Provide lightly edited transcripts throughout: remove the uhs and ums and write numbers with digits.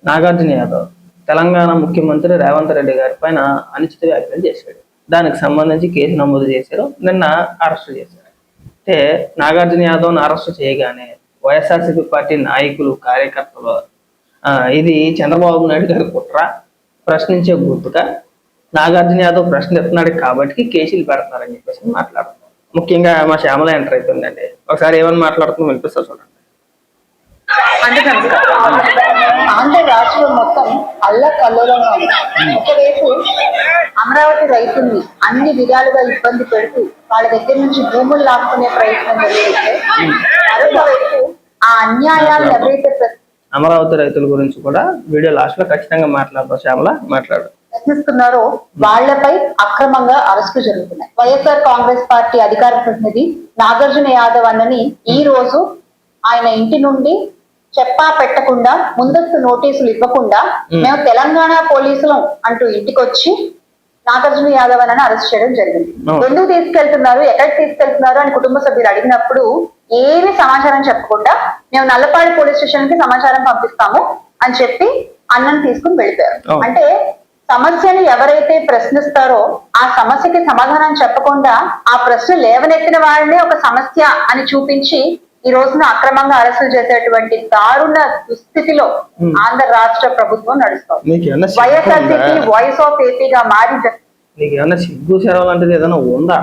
నాగార్జున యాదవ్ తెలంగాణ ముఖ్యమంత్రి రేవంత్ రెడ్డి గారి పైన అనుచిత వ్యాఖ్యలు చేశాడు. దానికి సంబంధించి కేసు నమోదు చేశారు. నిన్న అరెస్ట్ చేశారు. అంటే నాగార్జున యాదవ్ను అరెస్ట్ చేయగానే వైఎస్ఆర్సీపీ పార్టీ నాయకులు, కార్యకర్తలు ఇది చంద్రబాబు నాయుడు గారి కుట్ర, ప్రశ్నించే గుర్తుగా నాగార్జున యాదవ్ ప్రశ్న ఎత్తున్నాడు కాబట్టి కేసులు పెడతారని చెప్పేసి మాట్లాడుతున్నారు. ముఖ్యంగా మా శ్యామల ఎంటర్ అయిపోయిందండి. ఒకసారి ఏమని మాట్లాడుతుందో వినిపిస్తా చూడండి. ఆంధ్ర రాష్ట్రం మొత్తం అల్లకల్లోలంగా ఉంది. ఒకవైపు అమరావతి రైతుల్ని అన్ని విధాలుగా ఇబ్బంది పెడుతూ వాళ్ళ దగ్గర నుంచి భూములు లాక్కునే ప్రయత్నం జరిగితే, మరొక వైపు ఆ అన్యాయాలను ఎవరైతే అమరావతి రైతుల గురించి కూడా వీడియో లాస్ట్ లో ఖచ్చితంగా మాట్లాడతాం. శ్యామల మాట్లాడు. ప్రశ్నిస్తున్నారో వాళ్లపై అక్రమంగా అరెస్టులు జరుగుతున్నాయి. వైఎస్ఆర్ కాంగ్రెస్ పార్టీ అధికార ప్రతినిధి నాగార్జున యాదవ్ అన్నని ఈ రోజు ఆయన ఇంటి నుండి చెప్పా పెట్టకుండా, ముందస్తు నోటీసులు ఇవ్వకుండా మేము తెలంగాణ పోలీసులం అంటూ ఇంటికి వచ్చి నాగార్జున యాదవ్ అని అరెస్ట్ చేయడం జరిగింది. ఎందుకు తీసుకెళ్తున్నారు, ఎక్కడికి తీసుకెళ్తున్నారు అని కుటుంబ సభ్యులు అడిగినప్పుడు ఏమీ సమాచారం చెప్పకుండా మేము నల్లపాడి పోలీస్ స్టేషన్ కి సమాచారం పంపిస్తాము అని చెప్పి అన్నను తీసుకుని వెళ్ళిపోయారు. అంటే సమస్యని ఎవరైతే ప్రశ్నిస్తారో ఆ సమస్యకి సమాధానం చెప్పకుండా ఆ ప్రశ్న లేవనెత్తిన వారినే ఒక సమస్య అని చూపించి ఈ రోజున అక్రమంగా అరెస్టులు చేసేటువంటి దారుణ దుస్థితిలో ఆంధ్ర రాష్ట్ర ప్రభుత్వం నడుస్తుంది. వైఎస్ఆర్సీపీ వాయిస్ ఆఫ్ ఏపీగా మారి నీకు ఏమన్నా సిగ్గు సెలవు లాంటిది ఏదైనా ఉందా?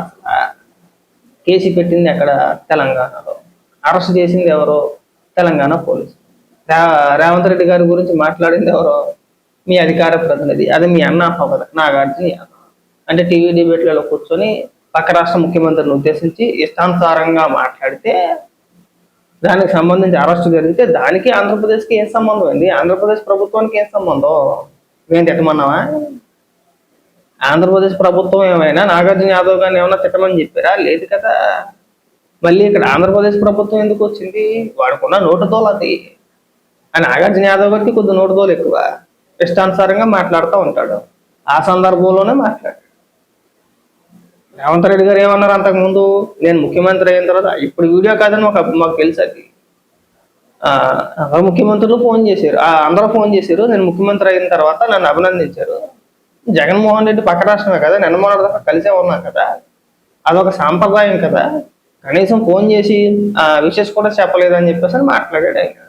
కేసు పెట్టింది ఎక్కడ? తెలంగాణలో. అరెస్ట్ చేసింది ఎవరో? తెలంగాణ పోలీసు. రేవంత్ రెడ్డి గారి గురించి మాట్లాడింది ఎవరో? మీ అధికార ప్రతినిధి. అది మీ అన్న కదా నాగార్జున యాదవ్. అంటే టీవీ డిబేట్లలో కూర్చొని పక్క రాష్ట్ర ముఖ్యమంత్రిని ఉద్దేశించి ఇష్టానుసారంగా మాట్లాడితే దానికి సంబంధించి అరెస్టు జరిగితే దానికి ఆంధ్రప్రదేశ్కి ఏం సంబంధం అండి? ఆంధ్రప్రదేశ్ ప్రభుత్వానికి ఏం సంబంధం? మేము తిట్టమన్నావా? ఆంధ్రప్రదేశ్ ప్రభుత్వం ఏమైనా నాగార్జున యాదవ్ గారిని ఏమైనా తిట్టమని చెప్పారా? లేదు కదా. మళ్ళీ ఇక్కడ ఆంధ్రప్రదేశ్ ప్రభుత్వం ఎందుకు వచ్చింది? వాడుకున్న నోటుతోలు అది. ఆ నాగార్జున యాదవ్ గారికి కొద్ది నోటుతోలు ఎక్కువ. ఇష్టానుసారంగా మాట్లాడుతూ ఉంటాడు. ఆ సందర్భంలోనే మాట్లాడాడు. రేవంత్ రెడ్డి గారు ఏమన్నారు అంతకుముందు? నేను ముఖ్యమంత్రి అయిన తర్వాత, ఇప్పుడు వీడియో కాదని మాకు తెలుసు అది. ముఖ్యమంత్రులు ఫోన్ చేశారు, అందరూ ఫోన్ చేశారు. నేను ముఖ్యమంత్రి అయిన తర్వాత నన్ను అభినందించారు. జగన్మోహన్ రెడ్డి పక్క రాష్ట్రమే కదా, నిన్న మొన్న దాకా కలిసే ఉన్నాం కదా, అదొక సాంప్రదాయం కదా, కనీసం ఫోన్ చేసి విషెస్ కూడా చెప్పలేదని చెప్పేసి అని మాట్లాడాడు ఆయన.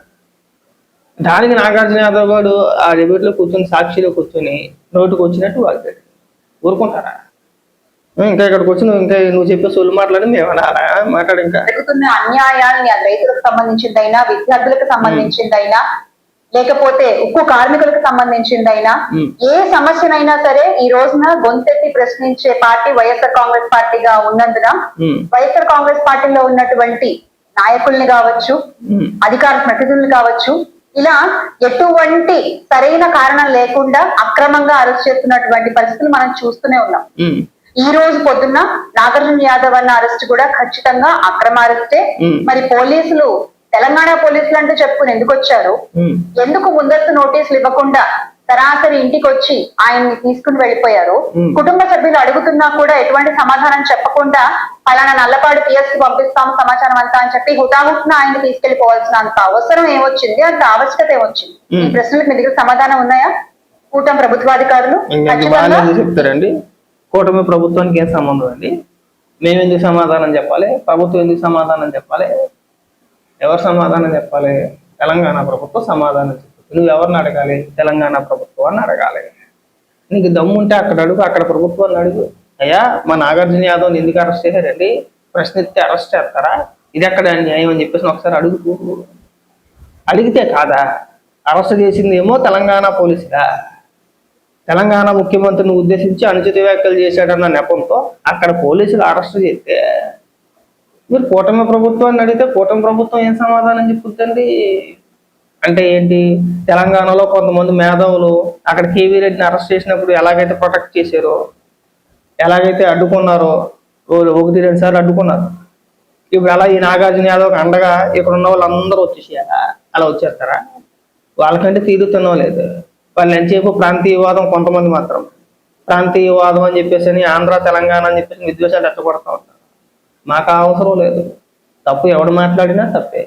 దానికి నాగార్జున యాదవ్ గారు ఆ డిబేట్లో కూర్చొని, సాక్షిలో కూర్చొని నోటుకు వచ్చినట్టు వాగాడు. ఊరుకుంటారా? ఇంకా ఇక్కడికి వచ్చి నువ్వు చెప్పే సొల్లు మాట్లాడి మేము మాట్లాడు. ఇంకా జరుగుతున్న అన్యాయాల్ని రైతులకు సంబంధించిందైనా, విద్యార్థులకు సంబంధించిందైనా, లేకపోతే ఉక్కు కార్మికులకు సంబంధించిందైనా, ఏ సమస్యనైనా సరే ఈ రోజున గొంతెత్తి ప్రశ్నించే పార్టీ వైఎస్ఆర్ కాంగ్రెస్ పార్టీగా ఉన్నందున వైఎస్ఆర్ కాంగ్రెస్ పార్టీలో ఉన్నటువంటి నాయకుల్ని కావచ్చు, అధికార ప్రతినిధులు కావచ్చు, ఇలా ఎటువంటి సరైన కారణం లేకుండా అక్రమంగా అరెస్ట్ చేస్తున్నటువంటి పరిస్థితులు మనం చూస్తూనే ఉన్నాం. ఈ రోజు పొద్దున్న నాగార్జున యాదవ్ అన్న అరెస్ట్ కూడా ఖచ్చితంగా అక్రమ అరెస్టే. మరి పోలీసులు, తెలంగాణ పోలీసులు అంటూ చెప్పుకుని ఎందుకు వచ్చారు? ఎందుకు ముందస్తు నోటీసులు ఇవ్వకుండా సరాసరి ఇంటికి వచ్చి ఆయన్ని తీసుకుని వెళ్ళిపోయారు? కుటుంబ సభ్యులు అడుగుతున్నా కూడా ఎటువంటి సమాధానం చెప్పకుండా పలానా నల్లపాడు పిఎస్ కి పంపిస్తాము సమాచారం అంతా అని చెప్పి హుటాహుట్న ఆయన్ని తీసుకెళ్లిపోవాల్సిన అంత అవసరం ఏమొచ్చింది, అంత ఆవశ్యకత ఏమొచ్చింది? ఈ ప్రశ్నలకు మీ దగ్గర సమాధానం ఉన్నాయా కూటమి ప్రభుత్వాధికారులు? చెప్తారండి. కూటమి ప్రభుత్వానికి ఏం సంబంధం అండి? మేము ఎందుకు సమాధానం చెప్పాలి? ప్రభుత్వం ఎందుకు సమాధానం చెప్పాలి? ఎవరు సమాధానం చెప్పాలి? తెలంగాణ ప్రభుత్వం సమాధానం చెప్పాలి. నువ్వు ఎవరిని అడగాలి? తెలంగాణ ప్రభుత్వాన్ని అడగాలి. నీకు దమ్ముంటే అక్కడ అడుగు, అక్కడ ప్రభుత్వాన్ని అడుగు. అయ్యా, మా నాగార్జున యాదవ్ని ఎందుకు అరెస్ట్ చేశారండి? ప్రశ్నిస్తే అరెస్ట్ చేస్తారా? ఇది ఎక్కడ న్యాయం అని చెప్పేసి ఒకసారి అడుగు. అడిగితే కాదా? అరెస్ట్ చేసింది ఏమో తెలంగాణ పోలీసుగా, తెలంగాణ ముఖ్యమంత్రిని ఉద్దేశించి అనుచిత వ్యాఖ్యలు చేశాడన్న నెపంతో అక్కడ పోలీసులు అరెస్ట్ చేస్తే మీరు కూటమి ప్రభుత్వాన్ని అడిగితే కూటమి ప్రభుత్వం ఏం సమాధానం చెప్పుద్దండి? అంటే ఏంటి? తెలంగాణలో కొంతమంది మేధావులు అక్కడ కేవీ రెడ్డిని అరెస్ట్ చేసినప్పుడు ఎలాగైతే ప్రొటెక్ట్ చేశారో, ఎలాగైతే అడ్డుకున్నారో, 1-2 సార్లు అడ్డుకున్నారు. ఇప్పుడు అలా ఈ నాగార్జున యాదవ్ అండగా ఇక్కడ ఉన్న వాళ్ళందరూ వచ్చేసేయాలా? అలా వచ్చేస్తారా? వాళ్ళకంటే తీరుతున్నో లేదు. వాళ్ళు ఎంతసేపు ప్రాంతీయవాదం, కొంతమంది మాత్రం ప్రాంతీయవాదం అని చెప్పేసి అని ఆంధ్ర తెలంగాణ అని చెప్పేసి విద్వేషాలు ఎట్టబడతా ఉంటారు. మాకు అవసరం లేదు. తప్పు ఎవడు మాట్లాడినా తప్పే.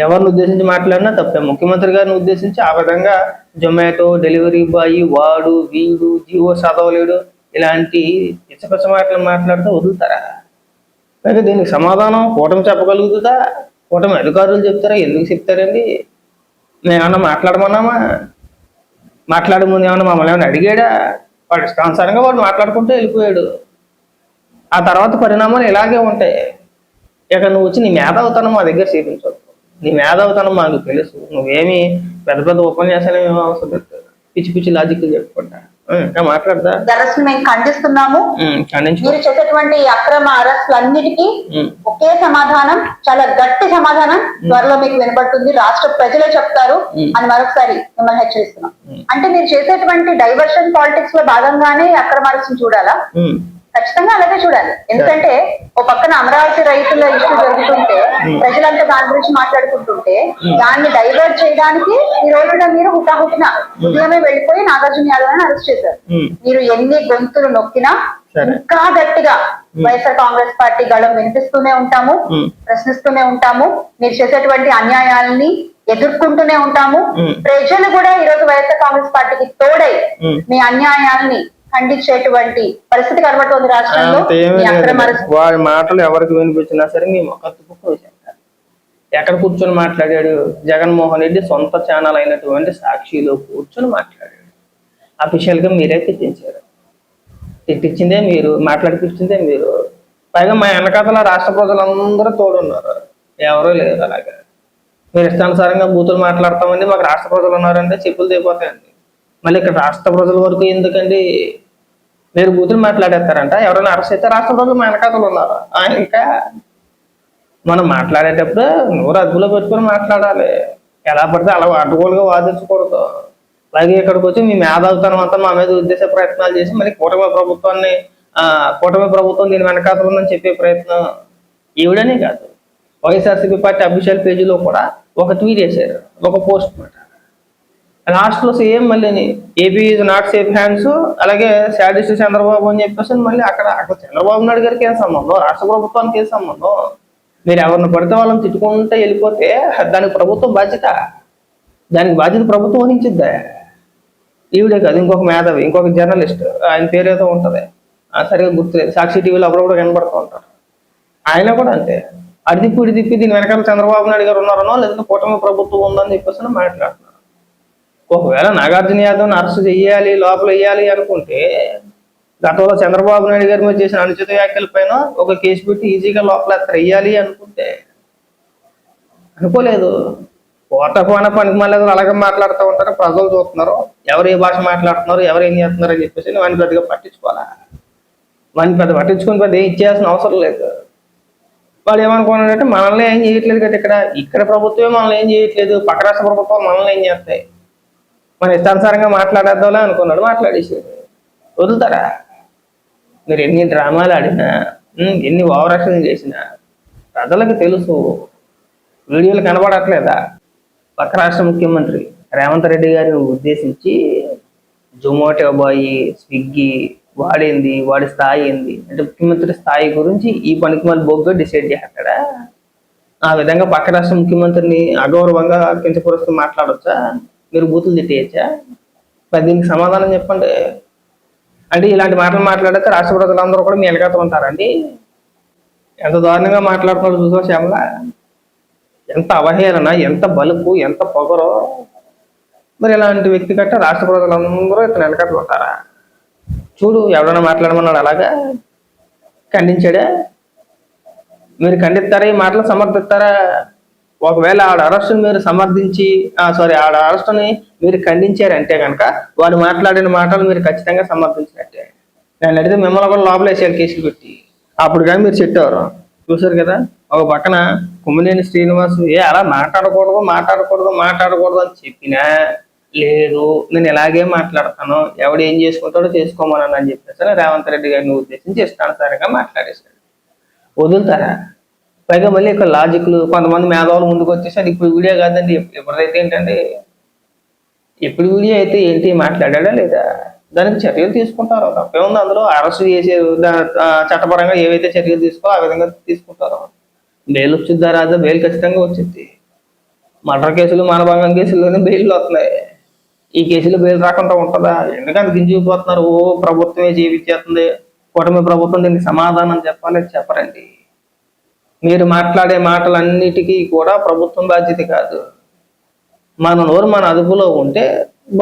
ఎవరిని ఉద్దేశించి మాట్లాడినా తప్పే. ముఖ్యమంత్రి గారిని ఉద్దేశించి ఆ విధంగా జొమాటో డెలివరీ బాయ్ వాడు వీడు జీవో చదవలేడు ఇలాంటి పిచ్చ మాటలు మాట్లాడితే వదులుతారా? అయితే దీనికి సమాధానం కూటమి చెప్పగలుగుతుందా? కూటమి అధికారులు చెప్తారా? ఎందుకు చెప్తారండి? మేమన్నా మాట్లాడమన్నామా? మాట్లాడే ముందు ఏమన్నా మమ్మల్ని ఏమైనా అడిగాడా? వాడు ఇష్టానుసారంగా వాడు మాట్లాడుకుంటూ వెళ్ళిపోయాడు. ఆ తర్వాత పరిణామాలు ఇలాగే ఉంటాయి. ఇక నువ్వు వచ్చి నీ మేధావుతనం మా దగ్గర చూపించవద్దు. నీ మేధావుతనం మాకు తెలుసు. నువ్వేమి పెద్ద పెద్ద ఉపన్యాసాలు ఏమి అవసరం లేదు. పిచ్చి పిచ్చి లాజిక్లు చెప్పుకుంటా మాట్లాడదా? అరెస్ట్ మేము ఖండిస్తున్నాము. మీరు చేసేటువంటి అక్రమ అరెస్టులన్నిటికీ ఒకే సమాధానం, చాలా గట్టి సమాధానం త్వరలో మీకు వినపడుతుంది, రాష్ట్ర ప్రజలే చెప్తారు అని మరొకసారి మిమ్మల్ని హెచ్చరిస్తున్నాం. అంటే మీరు చేసేటువంటి డైవర్షన్ పాలిటిక్స్ లో భాగంగానే అక్రమ అరెస్ట్ చూడాలా? ఖచ్చితంగా అలాగే చూడాలి. ఎందుకంటే ఓ పక్కన అమరావతి రైతుల ఇష్యూ జరుగుతుంటే ప్రజలంతా దాని గురించి మాట్లాడుకుంటుంటే దాన్ని డైవర్ట్ చేయడానికి ఈ రోజున మీరు హుటాహుటిన ఉదయమే వెళ్ళిపోయి నాగార్జున యాదవ్ అరెస్ట్ చేశారు. మీరు ఎన్ని గొంతులు నొక్కినా ఇంకా గట్టిగా వైఎస్ఆర్ కాంగ్రెస్ పార్టీ గళం వినిపిస్తూనే ఉంటాము, ప్రశ్నిస్తూనే ఉంటాము. మీరు చేసేటువంటి అన్యాయాలని ఎదుర్కొంటూనే ఉంటాము. ప్రజలు కూడా ఈ రోజు వైఎస్ఆర్ కాంగ్రెస్ పార్టీకి తోడై మీ అన్యాయాలని ఖండించేటువంటి పరిస్థితి కనబడుతుంది రాష్ట్రంలో. వాడి మాటలు ఎవరికి వినిపించినా సరే మీ మొక్కకు ఎక్కడ కూర్చొని మాట్లాడాడు? జగన్మోహన్ రెడ్డి సొంత ఛానల్ అయినటువంటి సాక్షిలో కూర్చొని మాట్లాడాడు. అఫీషియల్ గా మీరే తిట్టించారు. తిట్టించిందే మీరు, మాట్లాడిపించిందే మీరు. పైగా మా వెనకాతల రాష్ట్ర ప్రజలందరూ తోడున్నారు, ఎవరూ లేరు. అలాగా మీరు ఇష్టానుసారంగా బూతులు మాట్లాడతామండి, మాకు రాష్ట్ర ప్రజలు ఉన్నారంటే చెప్పులు దిగిపోతాయండి. మళ్ళీ ఇక్కడ రాష్ట్ర ప్రజల వరకు ఎందుకండి? మీరు బూతులు మాట్లాడేస్తారంట, ఎవరైనా అరెస్ట్ అయితే రాష్ట్ర ప్రజలు మా వెనకాతలు ఉన్నారు. ఇంకా మనం మాట్లాడేటప్పుడు నోరు అదుపులో పెట్టుకుని మాట్లాడాలి. ఎలా పడితే అలా అడ్డుగోలుగా వాదించకూడదు. అలాగే ఇక్కడికి వచ్చి మీ మేధావుతనం అంతా మా మీద ఉద్దేశ ప్రయత్నాలు చేసి మళ్ళీ కూటమి ప్రభుత్వం దీని వెనకాతలు ఉందని చెప్పే ప్రయత్నం ఈవిడనే కాదు, వైఎస్ఆర్సీపీ పార్టీ అఫీషియల్ పేజీలో కూడా ఒక ట్వీట్ చేశారు, ఒక పోస్ట్ మాట. లాస్ట్ లో సేమ్ మళ్ళీ AP is not safe hands, అలాగే శాడిస్ట్ చంద్రబాబు అని చెప్పేసి మళ్ళీ అక్కడ చంద్రబాబు నాయుడు గారికి ఏం సంబంధం, రాష్ట్ర ప్రభుత్వానికి ఏం సంబంధం? మీరు ఎవరిని పడితే వాళ్ళని తిట్టుకుంటే వెళ్ళిపోతే దానికి ప్రభుత్వం బాధ్యత, దానికి బాధ్యత ప్రభుత్వం వహించిద్దా? ఈవిడే కాదు, ఇంకొక మేధావి, ఇంకొక జర్నలిస్ట్, ఆయన పేరు ఏదో ఉంటుంది, సరిగా గుర్తులేదు, సాక్షి టీవీలో అప్పుడప్పుడు కనబడుతూ ఉంటారు. ఆయన కూడా అంతే, ఇడి తిప్పి దీని వెనకాల చంద్రబాబు నాయుడు గారు ఉన్నారనో లేదంటే కూటమి ప్రభుత్వం ఉందని చెప్పేసి మాట్లాడుతున్నారు. ఒకవేళ నాగార్జున యాదవ్ని అరెస్ట్ చెయ్యాలి, లోపల వేయాలి అనుకుంటే గతంలో చంద్రబాబు నాయుడు గారి మీద చేసిన అనుచిత వ్యాఖ్యల పైన ఒక కేసు పెట్టి ఈజీగా లోపల వేయాలి అనుకుంటే అనుకోలేదు. పోటపోయిన పనికి మళ్ళీ అలాగే మాట్లాడుతూ ఉంటారు, ప్రజలు చూస్తున్నారు ఎవరు ఏ భాష మాట్లాడుతున్నారు, ఎవరు ఏం చేస్తున్నారు అని చెప్పేసి వాడిని పెద్దగా పట్టించుకోవాలా? వాడిని పెద్ద పట్టించుకుని పెద్ద ఏం ఇచ్చేయాల్సిన అవసరం లేదు. వాడు ఏమనుకున్నాడంటే మనల్ని ఏం చేయట్లేదు కదా, ఇక్కడ ప్రభుత్వమే మనల్ని ఏం చేయట్లేదు, పక్క రాష్ట్ర ప్రభుత్వాలు మనల్ని ఏం చేస్తాయి, మన ఇష్టానుసారంగా మాట్లాడేద్దాంలే అనుకున్నాడు, మాట్లాడేసాడు. వదులుతారా? మీరు ఎన్ని డ్రామాలు ఆడినా, ఎన్ని ఓవరాక్షన్ చేసినా ప్రజలకు తెలుసు, వీడియోలు కనబడట్లేదా? పక్క రాష్ట్ర ముఖ్యమంత్రి రేవంత్ రెడ్డి గారిని ఉద్దేశించి జొమాటో బాయ్, స్విగ్గీ, వాడేంది, వాడి స్థాయి ఏంది అంటే ముఖ్యమంత్రి స్థాయి గురించి ఈ పనికి మళ్ళీ బొగ్గా డిసైడ్ చేస్తాడా? ఆ విధంగా పక్క రాష్ట్ర ముఖ్యమంత్రిని అగౌరవంగా కించపరుస్తూ మాట్లాడొచ్చా? మీరు బూతులు తిట్టేయచ్చా? మరి దీనికి సమాధానం చెప్పండి. అంటే ఇలాంటి మాటలు మాట్లాడితే రాష్ట్ర ప్రజలందరూ కూడా మీ వెనకాతలు ఉంటారండి? ఎంత దారుణంగా మాట్లాడుతున్నారు చూసా శ్యామల, ఎంత అవహేళన, ఎంత బలుపు, ఎంత పొగరో. మరి ఇలాంటి వ్యక్తి కంటే రాష్ట్ర ప్రజలందరూ ఇతను వెనకాతలు ఉంటారా? చూడు, ఎవరైనా మాట్లాడమన్నాడు అలాగా ఖండించాడా? మీరు ఖండిస్తారా? ఈ మాటలు సమర్థిస్తారా? ఒకవేళ ఆడ అరెస్టుని మీరు సమర్థించి ఆడ అరెస్టుని మీరు ఖండించారంటే కనుక వాడు మాట్లాడిన మాటలు మీరు ఖచ్చితంగా సమర్థించినట్టే. నేను అడిగితే మిమ్మల్ని కూడా లోపల వేసేయాలి కేసులు పెట్టి. అప్పుడు కానీ మీరు చెప్పేవారు. చూసారు కదా, ఒక పక్కన కుమ్మినేని శ్రీనివాస్ అలా మాట్లాడకూడదు అని చెప్పినా లేదు, నేను ఇలాగే మాట్లాడతాను, ఎవడు ఏం చేసుకుంటాడో చేసుకోమని అని చెప్పేసి రేవంత్ రెడ్డి గారిని ఉద్దేశించి ఇష్టానుసారంగా మాట్లాడేశాడు. వదులుతారా? పైగా మళ్ళీ ఇక్కడ లాజిక్లు, కొంతమంది మేధావులు ముందుకు వచ్చేసారు. ఇప్పుడు వీడియో కాదండి, ఎప్పుడైతే ఏంటండి, ఎప్పుడు వీడియో అయితే ఏంటి మాట్లాడా లేదా దానికి చర్యలు తీసుకుంటారో, తప్పేముంది అందులో. అరెస్ట్ చేసే చట్టపరంగా ఏవైతే చర్యలు తీసుకో ఆ విధంగా తీసుకుంటారో. బెయిల్ వచ్చిద్దా రాదా? బెయిల్ ఖచ్చితంగా వచ్చింది. మర్డర్ కేసులు మానభంగం కేసుల్లోనే బెయిల్ వస్తున్నాయి. ఈ కేసులో బెయిల్ రాకుండా ఉంటుందా? ఎందుకంత గింజుకుపోతున్నారు? ఓ ప్రభుత్వమే జీవించేస్తుంది, కూటమి ప్రభుత్వం దీనికి సమాధానం చెప్పాలి, చెప్పరండి. మీరు మాట్లాడే మాటలన్నిటికీ కూడా ప్రభుత్వం బాధ్యత కాదు. మన నోరు మన అదుపులో ఉంటే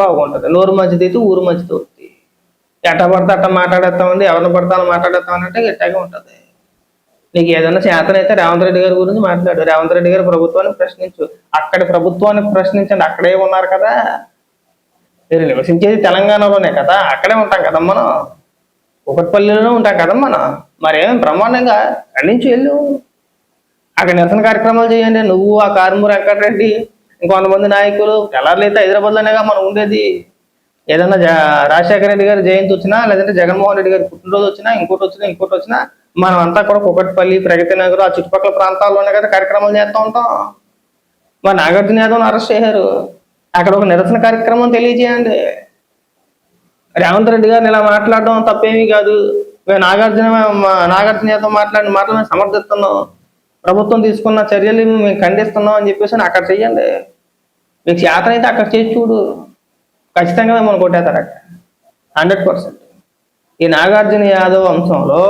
బాగుంటుంది. నోరు మంచిది అయితే ఊరు మంచిది అవుతుంది. ఎట్ట పడితే అట్ట మాట్లాడేస్తామండి, ఎవరిని పడితే అలా మాట్లాడేస్తామంటే గట్టిగా ఉంటుంది. నీకు ఏదైనా చేతనైతే రేవంత్ రెడ్డి గారి గురించి మాట్లాడు, రేవంత్ రెడ్డి గారి ప్రభుత్వాన్ని ప్రశ్నించు. అక్కడి ప్రభుత్వాన్ని ప్రశ్నించండి, అక్కడే ఉన్నారు కదా. మీరు నివసించేది తెలంగాణలోనే కదా, అక్కడే ఉంటాం కదా మనం, కుకట్పల్లిలోనే ఉంటాం కదా మనం. మరేం బ్రహ్మాండంగా ఖండించి వెళ్ళు, అక్కడ నిరసన కార్యక్రమాలు చేయండి. నువ్వు, ఆ కారుమూరి వెంకటరెడ్డి, ఇంకొంతమంది నాయకులు. తెల్లారులైతే హైదరాబాద్లోనేగా మనం ఉండేది. ఏదైనా రాజశేఖర రెడ్డి గారి జయంతి వచ్చినా, లేదంటే జగన్మోహన్ రెడ్డి గారి పుట్టినరోజు వచ్చినా, ఇంకోటి వచ్చినా మనం అంతా కూడా కుకట్పల్లి, ప్రగతి నగర్, ఆ చుట్టుపక్కల ప్రాంతాల్లోనే కదా కార్యక్రమాలు చేస్తూ ఉంటాం. మరి నాగార్జున యాదవ్ని అరెస్ట్ చేశారు, అక్కడ ఒక నిరసన కార్యక్రమం తెలియజేయండి. రేవంత్ రెడ్డి గారిని ఇలా మాట్లాడడం తప్పేమీ కాదు. మేము నాగార్జున యాదవ్ మాట్లాడిన మాటలు మేము సమర్థిస్తున్నాం, ప్రభుత్వం తీసుకున్న చర్యలు మేము ఖండిస్తున్నాం అని చెప్పేసి అక్కడ చెయ్యండి. మీకు చేతనైతే అక్కడ చేసి చూడు, ఖచ్చితంగా మిమ్మల్ని కొట్టేస్తారు అక్కడ 100%. ఈ నాగార్జున యాదవ్ అంశంలో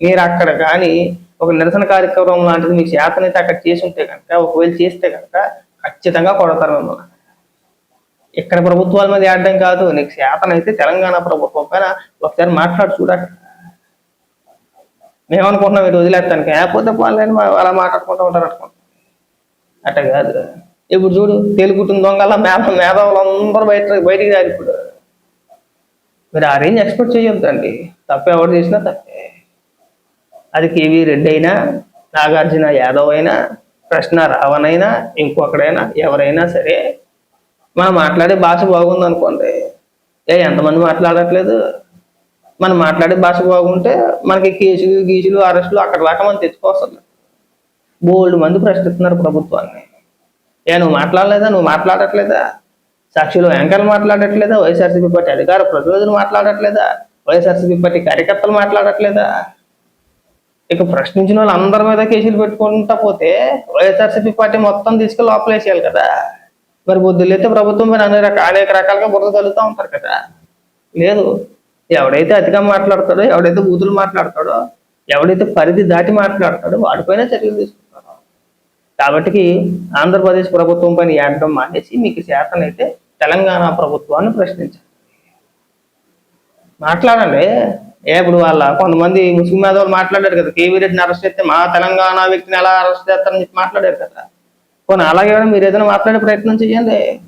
మీరు అక్కడ కానీ ఒక నిరసన కార్యక్రమం లాంటిది మీకు చేతనైతే అక్కడ చేసి ఉంటే కనుక, ఒకవేళ చేస్తే కనుక ఖచ్చితంగా కొడతారు మిమ్మల్ని. ఇక్కడ ప్రభుత్వాల మీద ఆడడం కాదు, నీకు చేతనైతే తెలంగాణ ప్రభుత్వం పైన ఒకసారి మాట్లాడు చూడక. మేమనుకుంటున్నాం మీరు వదిలేస్తాను, లేకపోతే వాళ్ళని అలా మాట్లాడుకుంటూ ఉంటారు అనుకుంటాం. అట్ట కాదు. ఇప్పుడు చూడు, తెలుగుంటుంది దొంగల మేధావులు అందరూ బయటికి రాదు. ఇప్పుడు మీరు ఆ రేంజ్ ఎక్స్పెక్ట్ చేయొద్దండి. తప్పు ఎవరు చేసినా తప్పే. అది కేవీ రెడ్డి అయినా, నాగార్జున యాదవ్ అయినా, కృష్ణ రావణ్ అయినా, ఇంకొకడైనా, ఎవరైనా సరే మనం మాట్లాడే భాష బాగుంది అనుకోండి. ఎంతమంది మాట్లాడట్లేదు? మనం మాట్లాడే భాష బాగుంటే మనకి కేసులు గీసులు అరెస్టులు అక్కడ దాకా మనం తెచ్చుకోవస్తుంది. బోల్డ్ మంది ప్రశ్నిస్తున్నారు ప్రభుత్వాన్ని. నువ్వు మాట్లాడలేదా? నువ్వు మాట్లాడట్లేదా? సాక్షిలో యాంకర్లు మాట్లాడట్లేదా? వైఎస్ఆర్సీపీ పార్టీ అధికార ప్రతినిధులు మాట్లాడట్లేదా? వైఎస్ఆర్సీపీ పార్టీ కార్యకర్తలు మాట్లాడట్లేదా? ఇక ప్రశ్నించిన వాళ్ళు అందరి మీద కేసులు పెట్టుకుంటా పోతే వైఎస్ఆర్సీపీ పార్టీ మొత్తం తీసుకెళ్ళి లోపలేసేయాలి కదా. మరి బుద్ధులైతే ప్రభుత్వం పైన అనేక రకాలుగా బురద తగులుతూ ఉంటారు కదా. లేదు, ఎవడైతే అతిగా మాట్లాడతాడో, ఎవడైతే బూతులు మాట్లాడతాడో, ఎవడైతే పరిధి దాటి మాట్లాడతాడో వాడిపైన చర్యలు తీసుకుంటారు. కాబట్టి ఆంధ్రప్రదేశ్ ప్రభుత్వం పైన ఏడడం మానేసి మీకు చేతనైతే తెలంగాణ ప్రభుత్వాన్ని ప్రశ్నించండి, మాట్లాడండి. ఇప్పుడు వాళ్ళ కొంతమంది ముస్లిం మేధావులు మాట్లాడారు కదా, కేవీ రెడ్డిని అరెస్ట్ చేస్తే మా తెలంగాణ వ్యక్తిని ఎలా అరెస్ట్ చేస్తారని చెప్పి మాట్లాడారు కదా. అలాగే మీరు ఏదైనా మాట్లాడే ప్రయత్నం చేయండి.